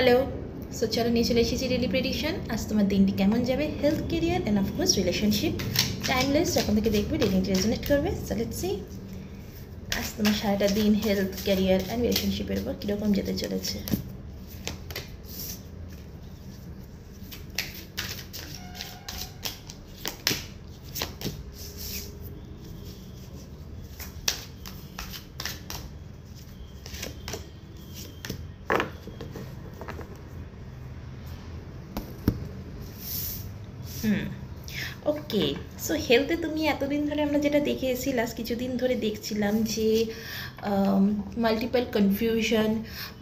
Hello. So চলো নিয়ে চলে এসেছি ডেলি প্রেডিকশন। আজ তোমার দিনটি কেমন যাবে, health, career and of course relationship. Timeless যখন থেকে দেখবে ডেলিটি রেজনেট করবে। সো লেটস সি আজ তোমার সারাটা দিন হেলথ, ক্যারিয়ার অ্যান্ড রিলেশনশিপের উপর কীরকম যেতে চলেছে। ওকে, সো হেলথে তুমি এতদিন ধরে আমরা যেটা দেখে এসেছি, লাস্ট কিছুদিন ধরে দেখছিলাম যে মাল্টিপল কনফিউশন,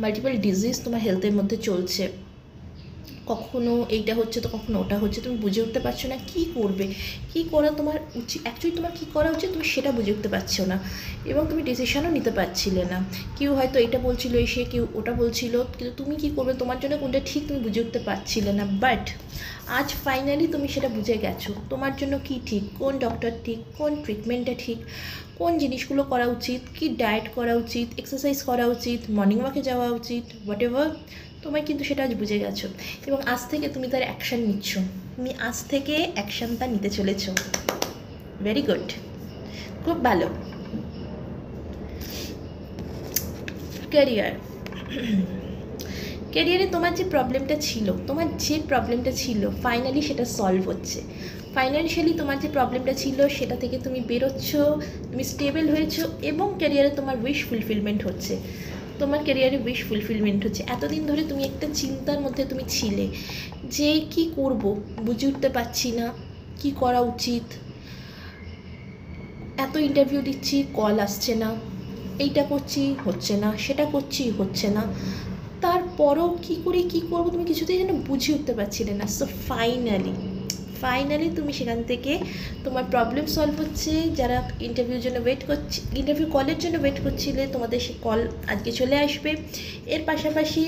মাল্টিপল ডিজিজ তোমার হেলথের মধ্যে চলছে। কখনো এইটা হচ্ছে তো কখনো ওটা হচ্ছে, তুমি বুঝে উঠতে পারছো না কী করবে, কী করা তোমার উচিত। অ্যাকচুয়ালি তোমার কী করা উচিত তুমি সেটা বুঝে উঠতে পারছো না, এবং তুমি ডিসিশনও নিতে পারছিলে না। কেউ হয়তো এটা বলছিল এসে, কেউ ওটা বলছিল, কিন্তু তুমি কী করবে, তোমার জন্য কোনটা ঠিক তুমি বুঝে উঠতে পারছিলে না। বাট আজ ফাইনালি তুমি সেটা বুঝে গেছো তোমার জন্য কী ঠিক, কোন ডক্টর ঠিক, কোন ট্রিটমেন্টটা ঠিক, কোন জিনিসগুলো করা উচিত, কী ডায়েট করা উচিত, এক্সারসাইজ করা উচিত, মর্নিং ওয়াকে যাওয়া উচিত, হোয়াট এভার। তোমায় কিন্তু সেটা আজ বুঝে গেছো, এবং আজ থেকে তুমি তার অ্যাকশান নিচ্ছ। তুমি আজ থেকে অ্যাকশানটা নিতে চলেছ। ভেরি গুড, খুব ভালো। ক্যারিয়ার, ক্যারিয়ারে তোমার যে প্রবলেমটা ছিল ফাইনালি সেটা সলভ হচ্ছে। ফাইন্যান্সিয়ালি তোমার যে প্রবলেমটা ছিল সেটা থেকে তুমি বেরোচ্ছ, তুমি স্টেবল হয়েছো, এবং ক্যারিয়ারে তোমার উইশ ফুলফিলমেন্ট হচ্ছে। এতদিন ধরে তুমি একটা চিন্তার মধ্যে তুমি ছিলে যে কি করব, বুঝে উঠতে পারছি না কি করা উচিত। এত ইন্টারভিউ দিচ্ছি, কল আসছে না, এইটা করছি হচ্ছে না, সেটা করছি হচ্ছে না, তারপরও কী করবো তুমি কিছুতেই যেন বুঝে উঠতে পারছিলে না। সো ফাইনালি তুমি সেখান থেকে তোমার প্রবলেম সলভ হচ্ছে। যারা ইন্টারভিউ কলের জন্য ওয়েট করছিলে, তোমাদের সে কল আজকে চলে আসবে। এর পাশাপাশি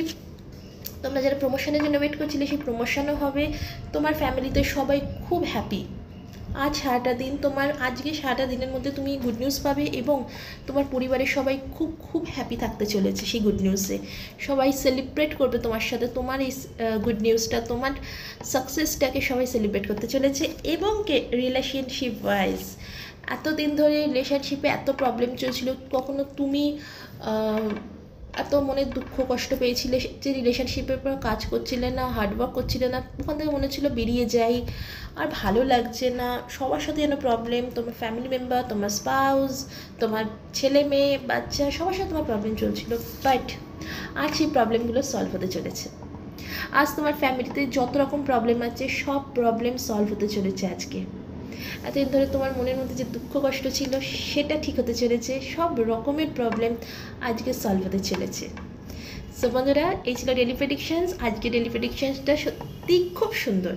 তোমরা যারা প্রমোশনের জন্য ওয়েট করছিলে, সেই প্রমোশনও হবে। তোমার ফ্যামিলিতে সবাই খুব হ্যাপি। আজকে সারাটা দিনের মধ্যে তুমি গুড নিউজ পাবে, এবং তোমার পরিবারের সবাই খুব খুব হ্যাপি থাকতে চলেছে সেই গুড নিউজে। সবাই সেলিব্রেট করবে তোমার সাথে, তোমার এই গুড নিউজটা, তোমার সাকসেসটাকে সবাই সেলিব্রেট করতে চলেছে। এবং রিলেশনশিপ ওয়াইজ এতদিন ধরে রিলেশনশিপে এত প্রবলেম চলছিল, কখনো তুমি এত মনে দুঃখ কষ্ট পেয়েছিলে যে রিলেশনশিপের পর কাজ করছিলে না, হার্ডওয়ার্ক করছিলে না, ওখান থেকে মনে হচ্ছিলো বেরিয়ে যাই, আর ভালো লাগছে না, সবার সাথে যেন প্রবলেম, তোমার ফ্যামিলি মেম্বার, তোমার স্পাউস, তোমার ছেলে মেয়ে বাচ্চা, সবার সাথে তোমার প্রবলেম চলছিল। বাট আজ সেই প্রবলেমগুলো সলভ হতে চলেছে। আজ তোমার ফ্যামিলিতে যত রকম প্রবলেম আছে সব প্রবলেম সলভ হতে চলেছে আজকে। এতদিন ধরে তোমার মনের মধ্যে যে দুঃখ কষ্ট ছিল সেটা ঠিক হতে চলেছে, সব রকমের প্রবলেম আজকে সলভ হতে চলেছে। সো বন্ধুরা, এই ছিল ডেলি প্রেডিকশনস। আজকে ডেলি প্রেডিকশনসটা সত্যি খুব সুন্দর।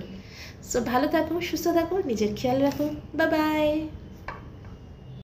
সো ভালো থাকো, সুস্থ থাকো, নিজের খেয়াল রাখো। Bye bye.